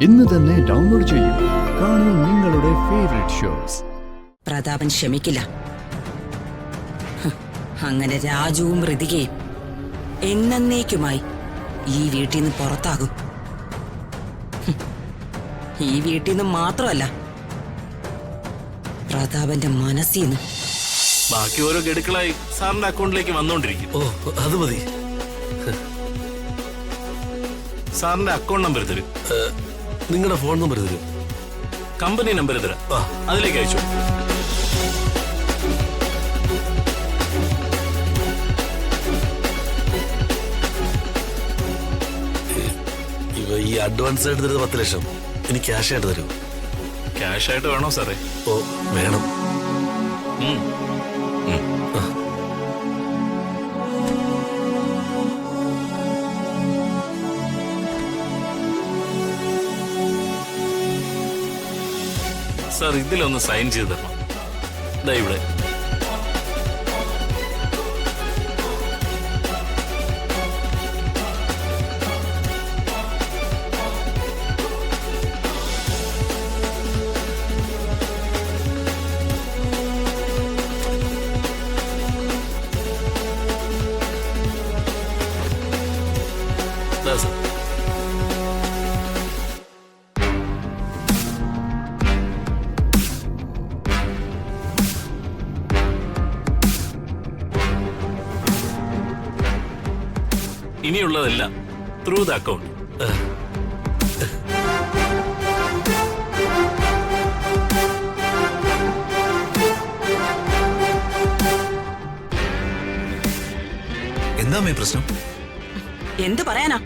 ഇന്ന് തന്നെ ഡൗൺലോഡ് ചെയ്യൂ. കാണൂ നിങ്ങളുടെ ഫേവറേറ്റ് ഷോസ്. പ്രതാപൻ ക്ഷമിക്കില്ല. അങ്ങനെ രാജുവും ഋതികയും എന്നേക്കുമായി ഈ വീട്ടിൽ നിന്ന് പുറത്താകും. ഈ വീട്ടിൽ നിന്ന് മാത്രമല്ല, പ്രതാപന്റെ മനസ്സിൽ നിന്ന്. ബാക്കി ഓരോ ഗഡുക്കളായി സാറിന്റെ അക്കൗണ്ടിലേക്ക് വന്നോണ്ടിരിക്കും. ഓ, അത് മതി. സാറിന്റെ അക്കൗണ്ട് നമ്പർ തരും. നിങ്ങളുടെ ഫോൺ നമ്പർ തരും. കമ്പനി നമ്പർ തരാം, അതിലേക്ക് അയച്ചു. ഈ അഡ്വാൻസ് ആയിട്ട് തരുന്ന 10 ലക്ഷം എനിക്ക് ക്യാഷ് ആയിട്ട് തരൂ. ക്യാഷ് ആയിട്ട് വേണോ സാറേ? ഓ, വേണം. സാർ ഇതിലൊന്ന് സൈൻ ചെയ്ത് തരണം. ദാ ഇവിടെ. ദാ സാർ. ഇനിയുള്ളതെല്ലാം ത്രൂ ദ അക്കൗണ്ട്. എന്താ പ്രശ്നം? എന്ത് പറയാനാ?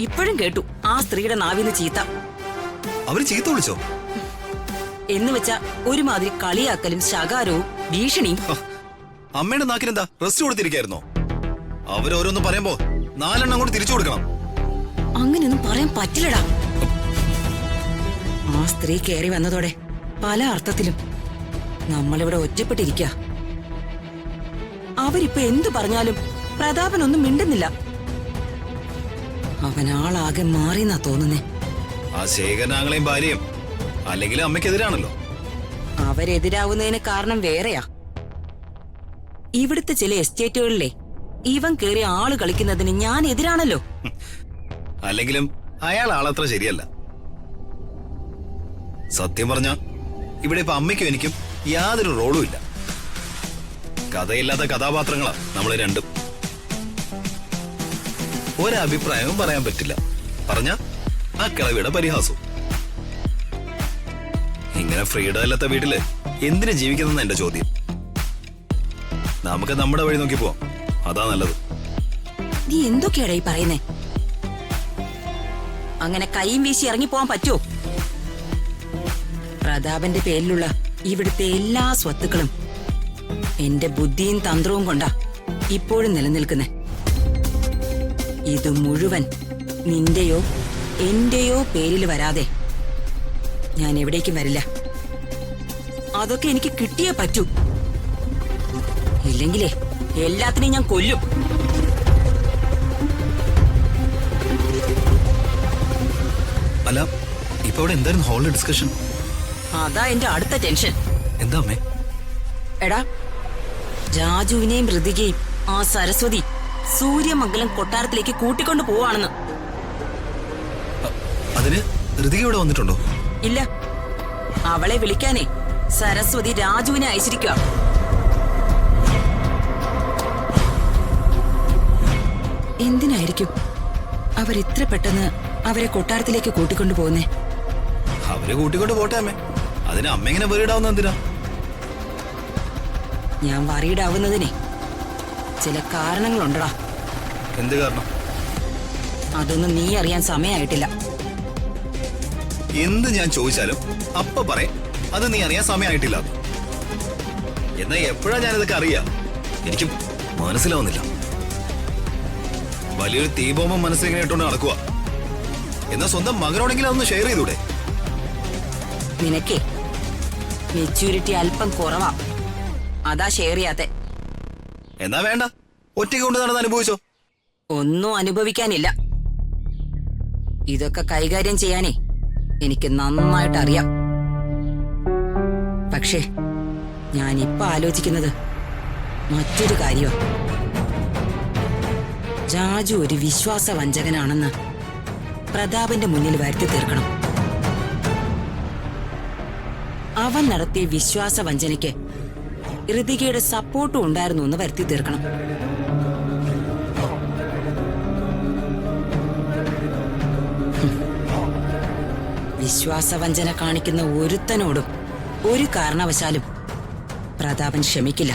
ഇപ്പോഴും കേട്ടു ആ സ്ത്രീയുടെ നാവിന്ന് ചീത്ത. അവര് ചീത്ത വിളിച്ചോ? എന്ന് വെച്ചാ ഒരുമാതിരി കളിയാക്കലും ശകാരവും ഭീഷണിയും. അമ്മയുടെ നാക്കിനെന്താ റെസ്റ്റ് കൊടുത്തിരിക്കായിരുന്നോ? അവരോരോന്ന് പറയുമ്പോ 4 എണ്ണം കൊണ്ട് തിരിച്ചു കൊടുക്കണം. അങ്ങനെയൊന്നും പറയാൻ പറ്റില്ലടാ. ആ സ്ത്രീ കയറി വന്നതോടെ പല അർത്ഥത്തിലും നമ്മളിവിടെ ഒറ്റപ്പെട്ടിരിക്ക. അവരിപ്പോ എന്തു പറഞ്ഞാലും പ്രതാപനൊന്നും മിണ്ടുന്നില്ല. അവനാളാകെ മാറിന്നാ തോന്നുന്നേ. ആ ശേഖരനാങ്ങളെയും ഭാര്യയും അല്ലെങ്കിൽ അമ്മയ്ക്കെതിരാണല്ലോ. അവരെതിരാവുന്നതിന് കാരണം വേറെയാ. ഇവിടുത്തെ ചില എസ്റ്റേറ്റുകളിലെ ഇവൻ കേറി ആള് കളിക്കുന്നതിന് ഞാൻ എതിരാണല്ലോ. അല്ലെങ്കിലും അയാൾ ആളത്ര ശരിയല്ല. സത്യം പറഞ്ഞ ഇവിടെ ഇപ്പൊ അമ്മയ്ക്കും എനിക്കും യാതൊരു റോളും ഇല്ല. കഥയില്ലാത്ത കഥാപാത്രങ്ങളാ നമ്മള് രണ്ടും. ഒരഭിപ്രായവും പറയാൻ പറ്റില്ല. പറഞ്ഞ ആ കിളവിയുടെ പരിഹാസവും. ഇങ്ങനെ ഫ്രീഡം ഇല്ലാത്ത വീട്ടില് എന്തിനു ജീവിക്കുന്ന എന്റെ ചോദ്യം. നമുക്ക് നമ്മുടെ വഴി നോക്കി പോവാം, അതാ നല്ലത്. നീ എന്തൊക്കെയാടാ ഈ പറയുന്നേ? അങ്ങനെ കൈയും വീശി ഇറങ്ങിപ്പോവാൻ പറ്റുമോ? പ്രതാപന്റെ പേരിലുള്ള ഇവിടുത്തെ എല്ലാ സ്വത്തുക്കളും എന്റെ ബുദ്ധിയും തന്ത്രവും കൊണ്ടാ ഇപ്പോഴും നിലനിൽക്കുന്നേ. ഇത് മുഴുവൻ നിന്റെയോ എന്റെയോ പേരിൽ വരാതെ ഞാൻ എവിടേക്കും വരില്ല. അതൊക്കെ എനിക്ക് കിട്ടിയേ പറ്റൂ. ഇല്ലെങ്കിലേ എല്ലാത്തിനെയും ഞാൻ കൊല്ലും. അല്ല, ഇപ്പൊ അവിടെ എന്തായിരുന്നു ഹോളിൽ ഡിസ്കഷൻ? അതാ എന്റെ അടുത്ത ടെൻഷൻ. എന്താ അമ്മേ? എടാ, രാജുവിനെയും ഋതികയും ആ സരസ്വതി സൂര്യമംഗലം കൊട്ടാരത്തിലേക്ക് കൂട്ടിക്കൊണ്ടു പോവാണെന്ന്. അതിന് ഋതിക ഇവിടെ വന്നിട്ടുണ്ടോ? ഇല്ല, അവളെ വിളിക്കാനേ സരസ്വതി രാജുവിനെ അയച്ചിരിക്കുക. എന്തിനായിരിക്കും അവരിത്ര പെട്ടെന്ന് അവരെ കൊട്ടാരത്തിലേക്ക് കൂട്ടിക്കൊണ്ടു പോകുന്നേ? അവരെ കൂട്ടിക്കൊണ്ട് പോട്ടെ അമ്മേ. അതിന് അമ്മ എങ്ങനെ വേറിടാവുന്ന എന്തിനാ? ഞാൻ വറീഡാവുന്നതിനെ ചില കാരണങ്ങളുണ്ടടാ. എന്ത് കാരണം? അതൊന്നും നീ അറിയാൻ സമയമായിട്ടില്ല. എന്ത് ഞാൻ ചോദിച്ചാലും അപ്പ പറയും അത് നീ അറിയാൻ സമയമായിട്ടില്ല. എന്നാ എപ്പോഴാ ഞാനിതൊക്കെ അറിയാ? എനിക്ക് മനസ്സിലാവുന്നില്ല. വലിയൊരു തീബോമം മനസ്സിലിങ്ങനെ ഇട്ടുകൊണ്ട് നടക്കുക. എന്നാ സ്വന്തം മകനോടെങ്കിലും അതൊന്ന് ഷെയർ ചെയ്തൂടെ? നിനക്കേ മെച്യൂരിറ്റി അല്പം കുറവാ, അതാ ഷെയർ ചെയ്യാത്തെ. എന്നാ വേണ്ട, ഒറ്റയ്ക്ക് കൊണ്ട് നടന്ന് അനുഭവിച്ചോ. ഒന്നും അനുഭവിക്കാനില്ല. ഇതൊക്കെ കൈകാര്യം ചെയ്യാനേ എനിക്ക് നന്നായിട്ട് അറിയാം. പക്ഷേ ഞാൻ ഇപ്പൊ ആലോചിക്കുന്നത് മറ്റൊരു കാര്യമാണ്. രാജു ഒരു വിശ്വാസവഞ്ചകനാണെന്ന് പ്രതാപന്റെ മുന്നിൽ വരുത്തി തീർക്കണം. അവൻ നടത്തിയ വിശ്വാസവഞ്ചനയ്ക്ക് ഋതികയുടെ സപ്പോർട്ടും ഉണ്ടായിരുന്നു എന്ന് വരുത്തി തീർക്കണം. വിശ്വാസവഞ്ചന കാണിക്കുന്ന ഒരുത്തനോടും ഒരു കാരണവശാലും പ്രതാപൻ ക്ഷമിക്കില്ല.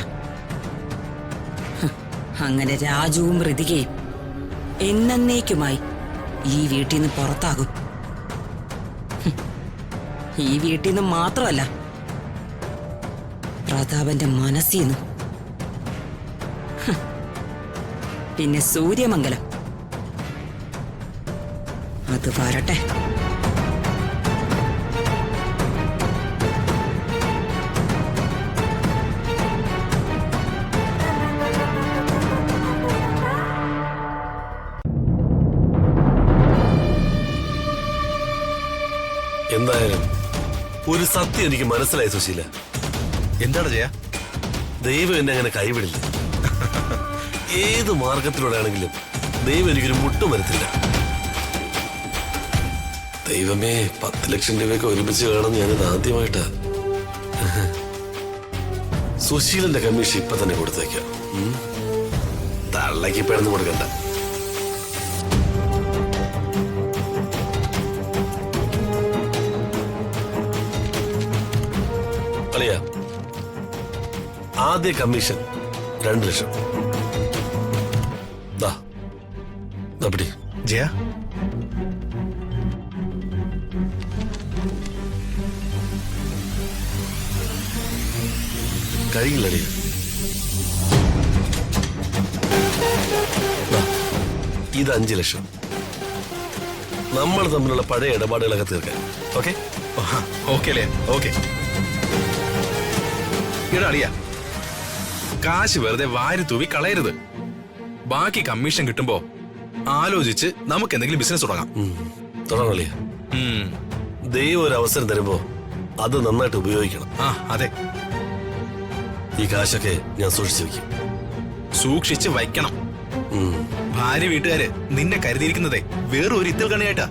അങ്ങനെ രാജുവും ഋതികയും എന്നേക്കുമായി ഈ വീട്ടിൽ നിന്ന് പുറത്താകും. ഈ വീട്ടിൽ നിന്ന് മാത്രമല്ല, പ്രതാപന്റെ മനസ്സിന്നും. പിന്നെ സൂര്യമംഗലം അത് വരട്ടെ. എന്തായാലും ഒരു സത്യം എനിക്ക് മനസ്സിലായി സുശീല. എന്താണ് ചെയ്യാ? ദൈവം എന്നെ അങ്ങനെ കൈവിടില്ല. ഏത് മാർഗത്തിലൂടെ ആണെങ്കിലും ദൈവം എനിക്കൊരു മുട്ടും വരുത്തില്ല. ദൈവമേ, 10 ലക്ഷം രൂപയൊക്കെ ഒരുമിച്ച് കാണും ഞാനിത് ആദ്യമായിട്ടാ. സുശീലന്റെ കമ്മീഷൻ ഇപ്പൊ തന്നെ കൊടുത്തേക്കാം. തള്ളക്ക് ഇപ്പഴൊന്നും കൊടുക്കണ്ട. അളിയ, ആദ്യ കമ്മീഷൻ 2 ലക്ഷം. പിടി ജയ. കഴിയില്ലളിയ. ഇത് 5 ലക്ഷം. നമ്മൾ തമ്മിലുള്ള പഴയ ഇടപാടുകളൊക്കെ തീർക്കാൻ. ഓക്കെ ഓക്കെ അല്ലേ? ഓക്കെ. ഇടാ അളിയ, കാശ് വെറുതെ വാരി തൂവി കളയരുത്. ബാക്കി കമ്മീഷൻ കിട്ടുമ്പോ ആലോചിച്ച് നമുക്ക് എന്തെങ്കിലും ബിസിനസ് തുടങ്ങാം. തുടങ്ങളിയ. ദൈവം ഒരു അവസരം തരുമ്പോ അത് നന്നായിട്ട് ഉപയോഗിക്കണം. അതെ, ഈ കാശൊക്കെ ഞാൻ സൂക്ഷിച്ചു വെക്കും. സൂക്ഷിച്ച് വയ്ക്കണം. ഭാര്യ വീട്ടുകാര് നിന്നെ കരുതിയിരിക്കുന്നതേ വേറൊരു ഇത്തിൽ കണിയായിട്ടാ.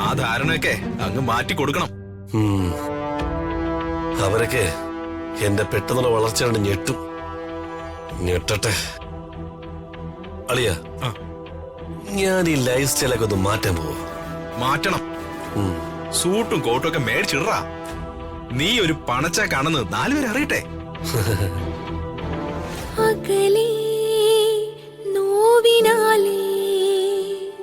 ആ ധാരണയൊക്കെ അങ്ങ് മാറ്റി കൊടുക്കണം. അവരൊക്കെ എന്റെ പെട്ടെന്നുള്ള വളർച്ച കൊണ്ട് ഞെട്ടും. ഞെട്ടട്ടെ. അളിയ, ഞാൻ ഈ ലൈഫ് സ്റ്റൈലൊക്കെ ഒന്ന് മാറ്റാൻ പോവാ. മാറ്റണം. സൂട്ടും കോട്ടും ഒക്കെ മേടിച്ചിടറാ. നീ ഒരു പണച്ചാക്കാണെന്ന് 4 പേര് അറിയട്ടെ.